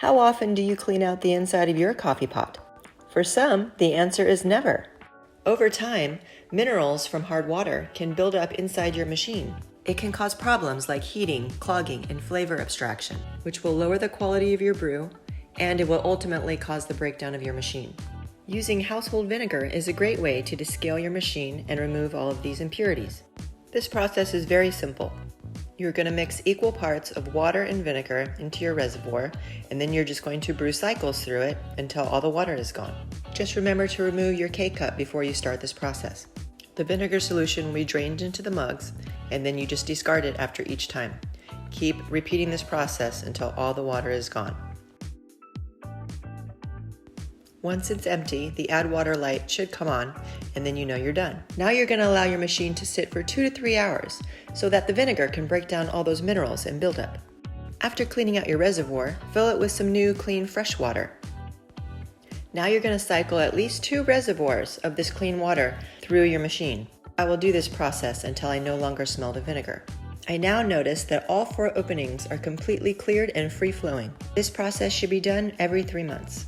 How often do you clean out the inside of your coffee pot? For some, the answer is never. Over time, minerals from hard water can build up inside your machine. It can cause problems like heating, clogging, and flavor abstraction, which will lower the quality of your brew, and it will ultimately cause the breakdown of your machine. Using household vinegar is a great way to descale your machine and remove all of these impurities. This process is very simple. You're going to mix equal parts of water and vinegar into your reservoir, and then you're just going to brew cycles through it until all the water is gone. Just remember to remove your K-cup before you start this process. The vinegar solution will be drained into the mugs, and then you just discard it after each time. Keep repeating this process until all the water is gone. Once it's empty, the add water light should come on, and then you know you're done. Now you're going to allow your machine to sit for 2 to 3 hours so that the vinegar can break down all those minerals and build up. After cleaning out your reservoir, fill it with some new, clean, fresh water. Now you're going to cycle at least 2 reservoirs of this clean water through your machine. I will do this process until I no longer smell the vinegar. I now notice that all 4 openings are completely cleared and free-flowing. This process should be done every 3 months.